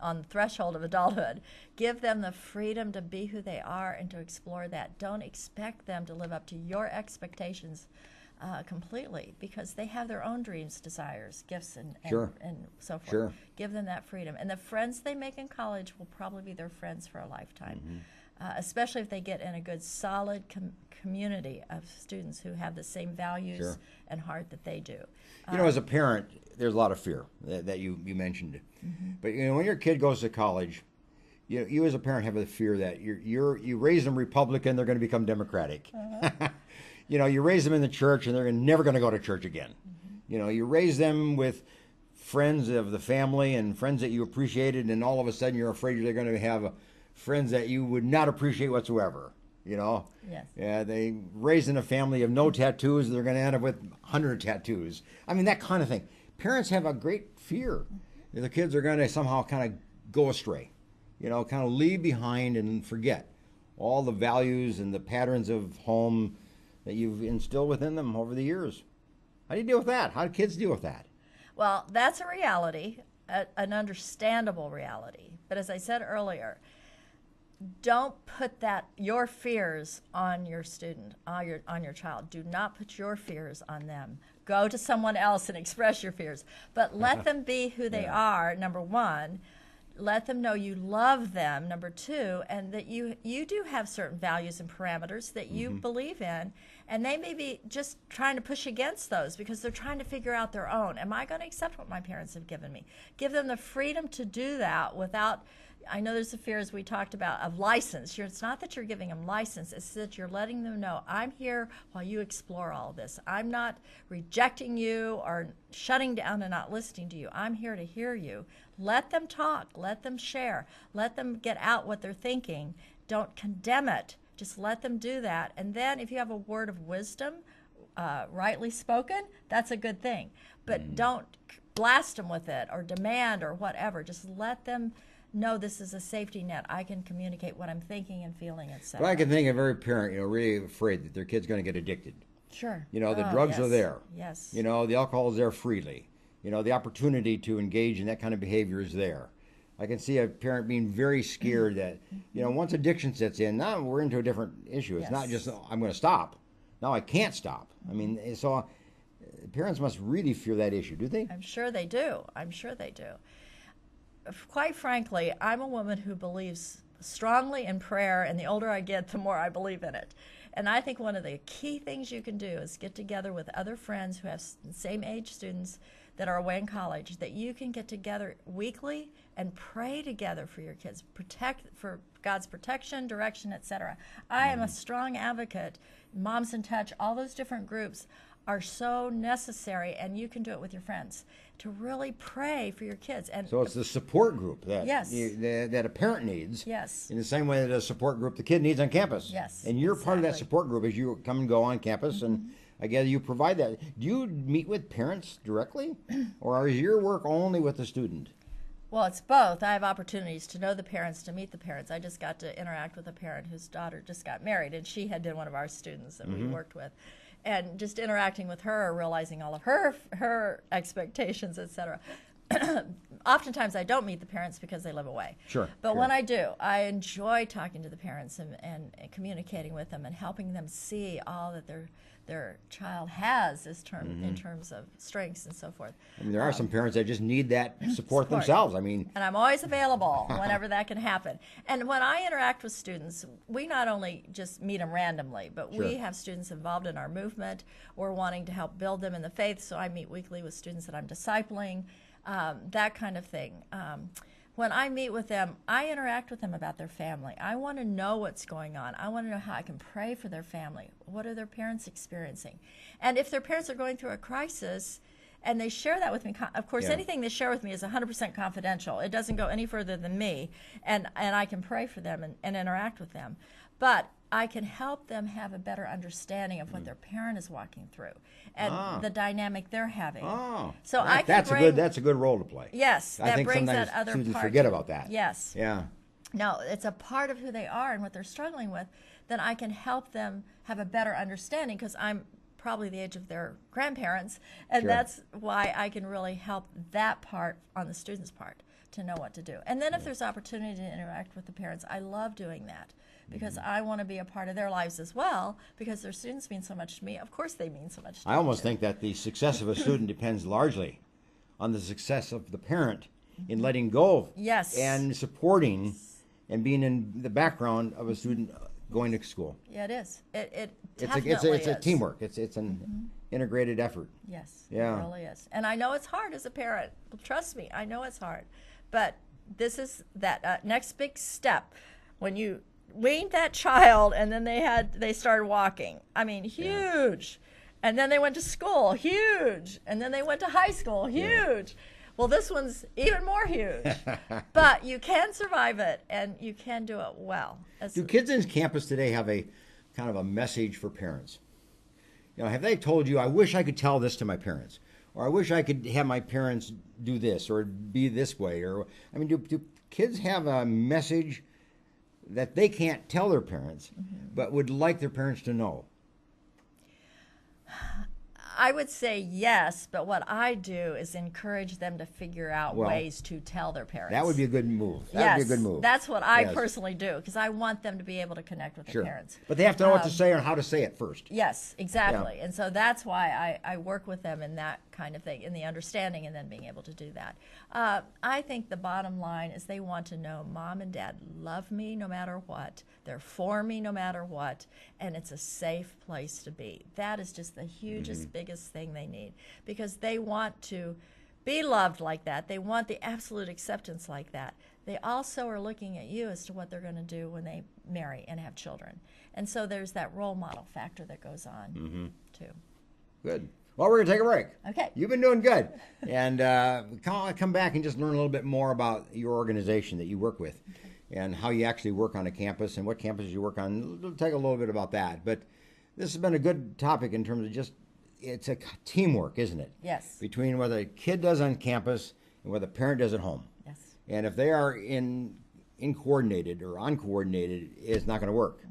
on the threshold of adulthood, give them the freedom to be who they are and to explore that. Don't expect them to live up to your expectations completely, because they have their own dreams, desires, gifts, and so forth. Sure. Give them that freedom. And the friends they make in college will probably be their friends for a lifetime, especially if they get in a good, solid community of students who have the same values and heart that they do. As a parent, there's a lot of fear that you mentioned. But when your kid goes to college, you as a parent have a fear that you raise them Republican, they're going to become Democratic. You raise them in the church, and they're never going to go to church again. You raise them with friends of the family and friends that you appreciated, and all of a sudden you're afraid they're going to have friends that you would not appreciate whatsoever. Yes. Yeah, they raised in a family of no tattoos, they're going to end up with 100 tattoos. I mean, that kind of thing. Parents have a great fear that the kids are going to somehow kind of go astray, kind of leave behind and forget all the values and the patterns of home that you've instilled within them over the years. How do you deal with that? How do kids deal with that? Well, that's a reality, an understandable reality. But as I said earlier, don't put your fears on your student, on your child. Do not put your fears on them. Go to someone else and express your fears. But let them be who they are, number one. Let them know you love them, number two, and that you do have certain values and parameters that you believe in, and they may be just trying to push against those because they're trying to figure out their own. Am I going to accept what my parents have given me? Give them the freedom to do that without, I know there's the fears we talked about of license. It's not that you're giving them license, it's that you're letting them know, I'm here while you explore all of this. I'm not rejecting you or shutting down and not listening to you. I'm here to hear you. Let them talk, let them share, let them get out what they're thinking. Don't condemn it. Just let them do that. And then if you have a word of wisdom, rightly spoken, that's a good thing. But don't blast them with it or demand or whatever. Just let them know this is a safety net. I can communicate what I'm thinking and feeling, etc. But I can think of every parent, really afraid that their kid's going to get addicted. Sure. The drugs are there. Yes. The alcohol is there freely. The opportunity to engage in that kind of behavior is there. I can see a parent being very scared that, once addiction sets in, now we're into a different issue. It's not just, I'm going to stop. Now I can't stop. I mean, so parents must really fear that issue, do they? I'm sure they do. Quite frankly, I'm a woman who believes strongly in prayer, and the older I get, the more I believe in it. And I think one of the key things you can do is get together with other friends who have same age students that are away in college, that you can get together weekly and pray together for your kids, for God's protection, direction, etc. I am a strong advocate. Moms in Touch, all those different groups are so necessary, and you can do it with your friends to really pray for your kids. And so it's the support group that that a parent needs. Yes. In the same way that a support group the kid needs on campus. Yes. And you're part of that support group as you come and go on campus, and I gather you provide that. Do you meet with parents directly, or is your work only with the student? Well, it's both. I have opportunities to know the parents, to meet the parents. I just got to interact with a parent whose daughter just got married, and she had been one of our students that we worked with. And just interacting with her, realizing all of her expectations, etc. Oftentimes I don't meet the parents because they live away. Sure. But when I do, I enjoy talking to the parents and communicating with them and helping them see all that their child has in terms of strengths and so forth. I mean, there are some parents that just need that support themselves. I mean, and I'm always available whenever that can happen. And when I interact with students, we not only just meet them randomly, but we have students involved in our movement. We're wanting to help build them in the faith, so I meet weekly with students that I'm discipling, that kind of thing. When I meet with them, I interact with them about their family. I want to know what's going on. I want to know how I can pray for their family. What are their parents experiencing? And if their parents are going through a crisis And they share that with me. Of course, Yeah. anything they share with me is 100% confidential. It doesn't go any further than me, and I can pray for them and interact with them. But I can help them have a better understanding of what their parent is walking through and the dynamic they're having. So I can that's a good role to play. Yes, I that think brings sometimes that other students part. forget about that. Yes. Yeah. No, it's a part of who they are and what they're struggling with. Then I can help them have a better understanding because I'm probably the age of their grandparents, and Sure. that's why I can really help that part on the student's part to know what to do. And then if there's opportunity to interact with the parents, I love doing that because I want to be a part of their lives as well because their students mean so much to me. Of course they mean so much to me. I almost think that the success of a student depends largely on the success of the parent in letting go Yes. and supporting and being in the background of a student going to school. Yeah, it is. It It's definitely a is. teamwork. It's an integrated effort. Yes, Yeah. it really is. And I know it's hard as a parent. Trust me, I know it's hard. But this is that next big step when you weaned that child and then they started walking. I mean, huge. Yeah. And then they went to school, huge. And then they went to high school, huge. Yeah. Well, this one's even more huge. But you can survive it, and you can do it well. Do kids in campus today have a kind of a message for parents? You know, have they told you, I wish I could tell this to my parents, or I wish I could have my parents do this or be this way? Or I mean, do kids have a message that they can't tell their parents, but would like their parents to know? I would say yes, but what I do is encourage them to figure out ways to tell their parents. That would be a good move. That would be a good move. That's what I personally do because I want them to be able to connect with their parents. But they have to know what to say and how to say it first. Yes, exactly. Yeah. And so that's why I work with them in that kind of thing, in the understanding and then being able to do that. I think the bottom line is they want to know Mom and Dad love me no matter what. They're for me no matter what. And it's a safe place to be. That is just the hugest, biggest thing they need because they want to be loved like that. They want the absolute acceptance like that. They also are looking at you as to what they're going to do when they marry and have children. And so there's that role model factor that goes on too. Good. Well, we're going to take a break. Okay. You've been doing good. And come back and just learn a little bit more about your organization that you work with and how you actually work on a campus and what campuses you work on. We'll take a little bit about that. But this has been a good topic in terms of just, it's a teamwork, isn't it? Yes. Between what a kid does on campus and what the parent does at home. Yes. And if they are incoordinated or uncoordinated, it's not going to work.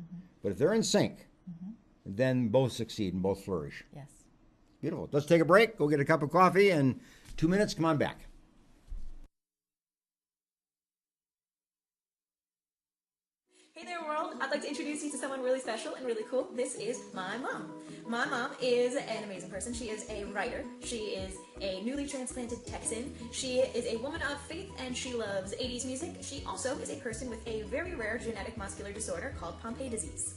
But if they're in sync, then both succeed and both flourish. Yes. Beautiful. Let's take a break, go get a cup of coffee, and 2 minutes, come on back. Hey there, world. I'd like to introduce you to someone really special and really cool. This is my mom. My mom is an amazing person. She is a writer. She is a newly transplanted Texan. She is a woman of faith, and she loves 80s music. She also is a person with a very rare genetic muscular disorder called Pompe disease.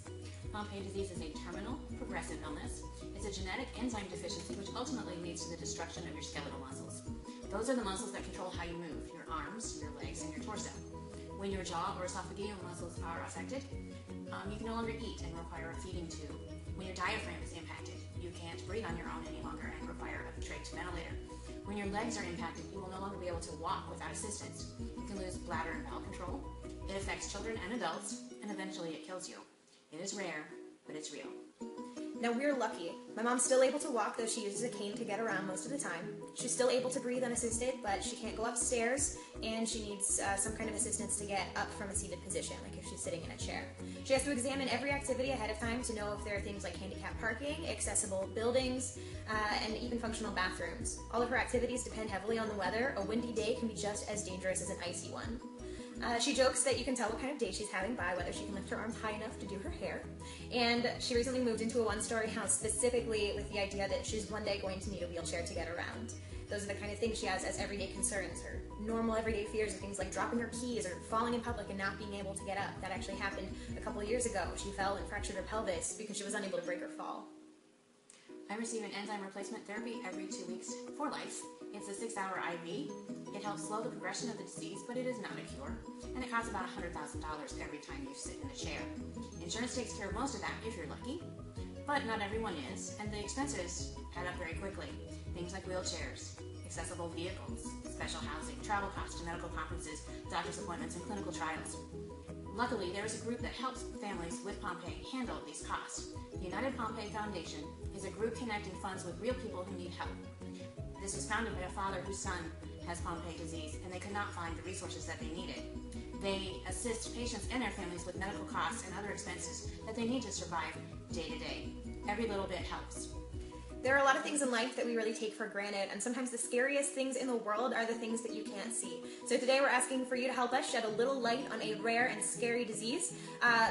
Pompe disease is a terminal, progressive illness. It's a genetic enzyme deficiency which ultimately leads to the destruction of your skeletal muscles. Those are the muscles that control how you move, your arms, your legs, and your torso. When your jaw or esophageal muscles are affected, you can no longer eat and require a feeding tube. When your diaphragm is impacted, you can't breathe on your own any longer and require a trach ventilator. When your legs are impacted, you will no longer be able to walk without assistance. You can lose bladder and bowel control. It affects children and adults, and eventually it kills you. It is rare, but it's real. Now, we're lucky. My mom's still able to walk, though she uses a cane to get around most of the time. She's still able to breathe unassisted, but she can't go upstairs, and she needs some kind of assistance to get up from a seated position, like if she's sitting in a chair. She has to examine every activity ahead of time to know if there are things like handicapped parking, accessible buildings, and even functional bathrooms. All of her activities depend heavily on the weather. A windy day can be just as dangerous as an icy one. She jokes that you can tell what kind of day she's having by whether she can lift her arms high enough to do her hair. And she recently moved into a one-story house specifically with the idea that she's one day going to need a wheelchair to get around. Those are the kind of things she has as everyday concerns. Her normal everyday fears are things like dropping her keys or falling in public and not being able to get up. That actually happened a couple of years ago. She fell and fractured her pelvis because she was unable to break her fall. I receive an enzyme replacement therapy every 2 weeks for life. It's a 6-hour IV. It helps slow the progression of the disease, but it is not a cure. And it costs about $100,000 every time you sit in a chair. Insurance takes care of most of that if you're lucky. But not everyone is, and the expenses add up very quickly. Things like wheelchairs, accessible vehicles, special housing, travel costs to medical conferences, doctor's appointments, and clinical trials. Luckily, there is a group that helps families with Pompe handle these costs. The United Pompe Foundation is a group connecting funds with real people who need help. This was founded by a father whose son has Pompe disease, and they could not find the resources that they needed. They assist patients and their families with medical costs and other expenses that they need to survive day to day. Every little bit helps. There are a lot of things in life that we really take for granted, and sometimes the scariest things in the world are the things that you can't see. So today we're asking for you to help us shed a little light on a rare and scary disease.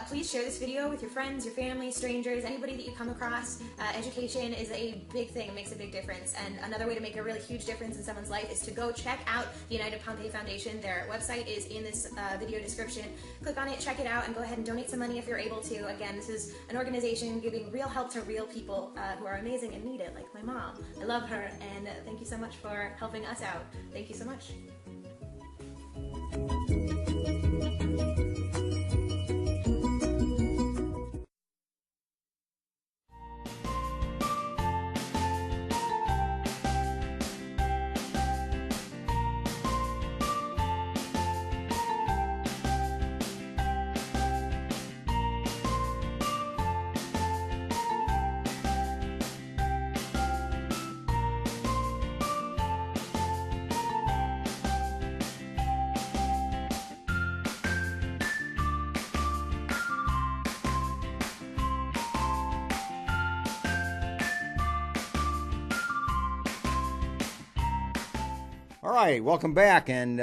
Please share this video with your friends, your family, strangers, anybody that you come across. Education is a big thing, it makes a big difference, and another way to make a really huge difference in someone's life is to go check out the United Pompe Foundation. Their website is in this video description. Click on it, check it out, and go ahead and donate some money if you're able to. Again, this is an organization giving real help to real people who are amazing and need it, like my mom. I love her, and thank you so much for helping us out. Thank you so much. All right, welcome back. And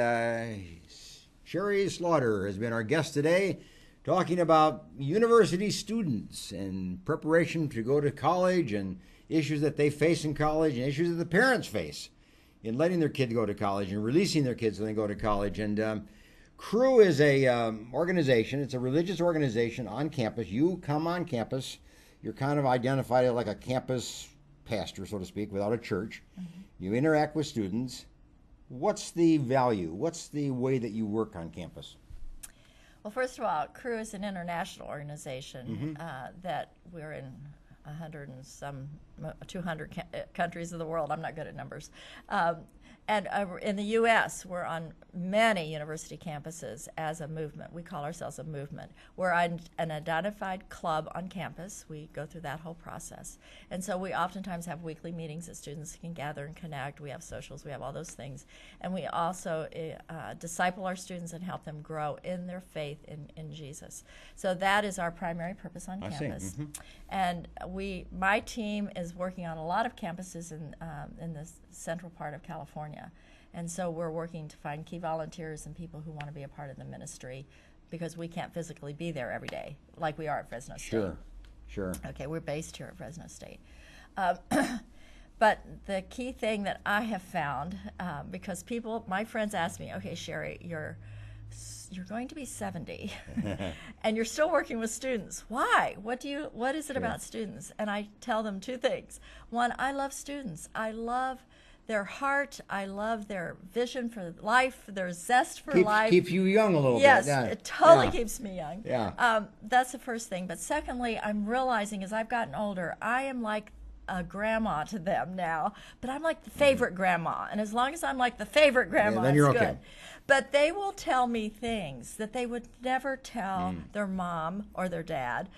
Sherry Slaughter has been our guest today, talking about university students and preparation to go to college and issues that they face in college and issues that the parents face in letting their kid go to college and releasing their kids when they go to college. And Cru is a organization. It's a religious organization on campus. You come on campus. You're kind of identified like a campus pastor, so to speak, without a church. Mm-hmm. You interact with students. What's the value? What's the way that you work on campus? Well, first of all, Cru is an international organization that we're in 100 and some 200 countries of the world. I'm not good at numbers. And in the U.S., we're on many university campuses as a movement. We call ourselves a movement. We're an identified club on campus. We go through that whole process. And so we oftentimes have weekly meetings that students can gather and connect. We have socials. We have all those things. And we also disciple our students and help them grow in their faith in Jesus. So that is our primary purpose on campus. Mm-hmm. And my team is working on a lot of campuses in the central part of California. And so we're working to find key volunteers and people who want to be a part of the ministry, because we can't physically be there every day like we are at Fresno State. Sure. Okay, we're based here at Fresno State. But the key thing that I have found, because my friends ask me, okay, Sherry, you're going to be 70 and you're still working with students. Why? What is it about students? And I tell them two things. One, I love students. I love their heart. I love their vision for life, their zest for life. Keeps you young a little bit. Yes, it totally keeps me young. Yeah. That's the first thing. But secondly, I'm realizing as I've gotten older, I am like a grandma to them now, but I'm like the favorite grandma. And as long as I'm like the favorite grandma, then you're it's good. Okay. But they will tell me things that they would never tell their mom or their dad.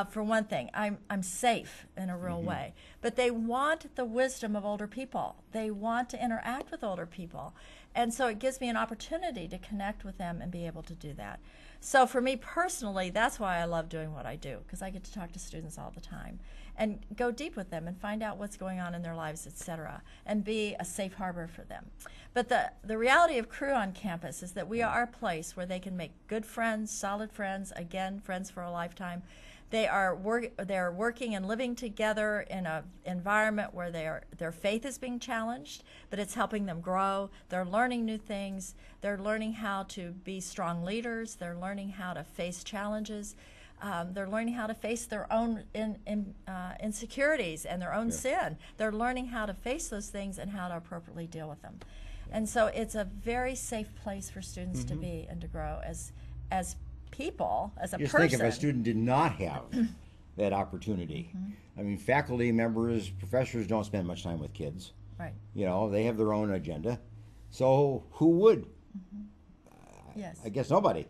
For one thing, I'm safe in a real way. But they want the wisdom of older people. They want to interact with older people. And so it gives me an opportunity to connect with them and be able to do that. So for me personally, that's why I love doing what I do, because I get to talk to students all the time and go deep with them and find out what's going on in their lives, etc., and be a safe harbor for them. But the reality of Cru on campus is that we are a place where they can make good friends, solid friends, again, friends for a lifetime. They're working and living together in an environment where their faith is being challenged, but it's helping them grow. They're learning new things. They're learning how to be strong leaders. They're learning how to face challenges. They're learning how to face their own insecurities and their own sin. They're learning how to face those things and how to appropriately deal with them. And so it's a very safe place for students to be and to grow as people, as a person. Just think if a student did not have that opportunity. Mm-hmm. I mean, faculty members, professors don't spend much time with kids. Right. You know, they have their own agenda. So who would? Mm-hmm. Yes. I guess nobody.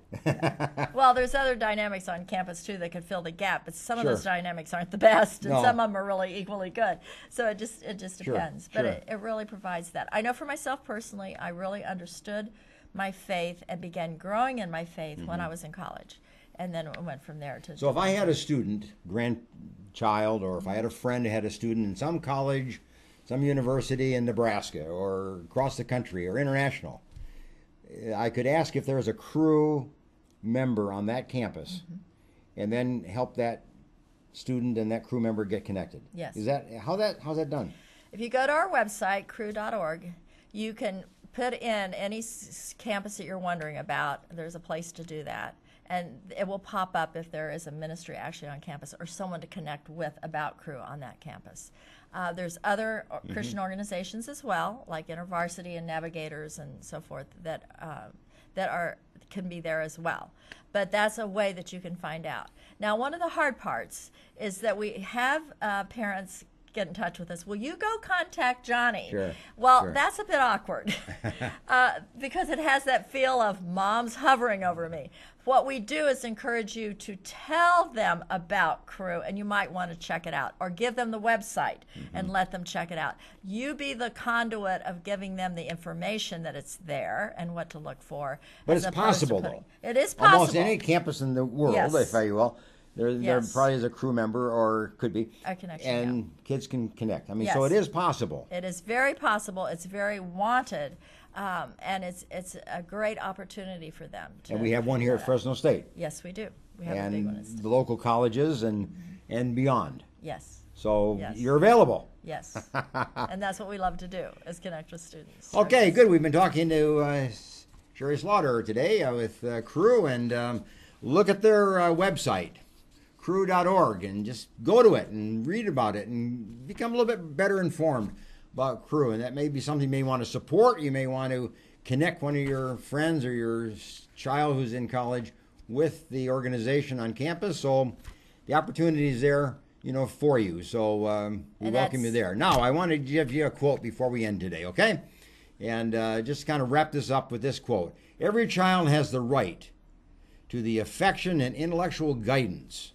Well, there's other dynamics on campus too that could fill the gap, but some of Sure. those dynamics aren't the best, and No. some of them are really equally good. So it just Sure, depends. But sure. it really provides that. I know for myself personally, I really understood my faith and began growing in my faith when I was in college, and then it went from there to. So if I had a student, grandchild, or if I had a friend who had a student in some college, some university in Nebraska or across the country or international, I could ask if there was a Cru member on that campus, and then help that student and that Cru member get connected. Yes. Is that how's that done? If you go to our website, cru.org, you can put in any campus that you're wondering about. There's a place to do that. And it will pop up if there is a ministry actually on campus or someone to connect with about Cru on that campus. There's other Christian organizations as well, like InterVarsity and Navigators and so forth, that can be there as well. But that's a way that you can find out. Now, one of the hard parts is that we have parents get in touch with us. Will you go contact Johnny? Sure. Well, sure. that's a bit awkward because it has that feel of mom's hovering over me. What we do is encourage you to tell them about Cru, and you might want to check it out, or give them the website and let them check it out. You be the conduit of giving them the information that it's there and what to look for. But as it's opposed to possible, putting- though. It is possible. Almost any campus in the world, Yes. if I will, there Yes. probably is a Cru member, or could be, A connection, and kids can connect. I mean, so Yes. it is possible. It is very possible. It's very wanted, and it's a great opportunity for them. And we have one here at Fresno State. Yes, we do. We have a big one. And the local colleges and beyond. Yes. So Yes. you're available. Yes. And that's what we love to do, is connect with students. Okay, good. We've been talking to Sherry Slaughter today with Cru, and look at their website, cru.org, and just go to it and read about it and become a little bit better informed about Cru. And that may be something you may want to support. You may want to connect one of your friends or your child who's in college with the organization on campus. So the opportunity is there, for you. So we welcome you there. Now, I want to give you a quote before we end today, okay? And just kind of wrap this up with this quote. Every child has the right to the affection and intellectual guidance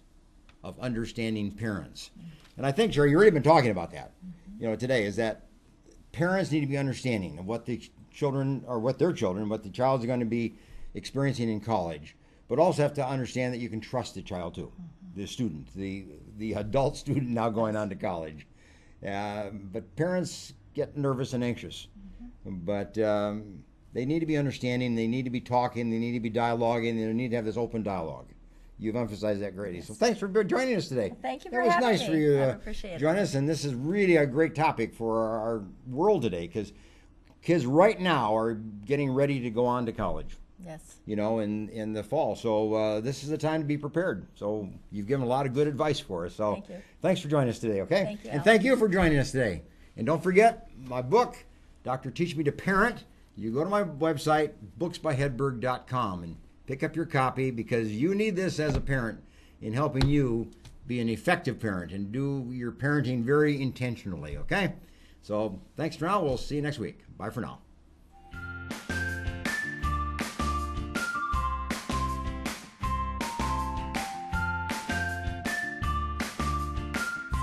of understanding parents. And I think, Jerry, you've already been talking about that, today, is that parents need to be understanding of what the children, or what their children, what the child's going to be experiencing in college, but also have to understand that you can trust the child too, the student, the adult student now going on to college. But parents get nervous and anxious, but they need to be understanding, they need to be talking, they need to be dialoguing, they need to have this open dialogue. You've emphasized that greatly. Yes. So thanks for joining us today. Thank you for having me. It was nice for you to join us, and this is really a great topic for our world today, because kids right now are getting ready to go on to college. Yes. In the fall. So this is the time to be prepared. So you've given a lot of good advice for us. So Thank you. Thanks for joining us today, okay? Thank you, and Al. thank you for joining us today. And don't forget my book, Dr. Teach Me to Parent. You go to my website, booksbyhedberg.com, and pick up your copy, because you need this as a parent in helping you be an effective parent and do your parenting very intentionally, okay? So thanks for now. We'll see you next week. Bye for now.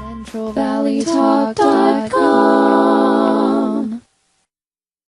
CentralValleyTalk.com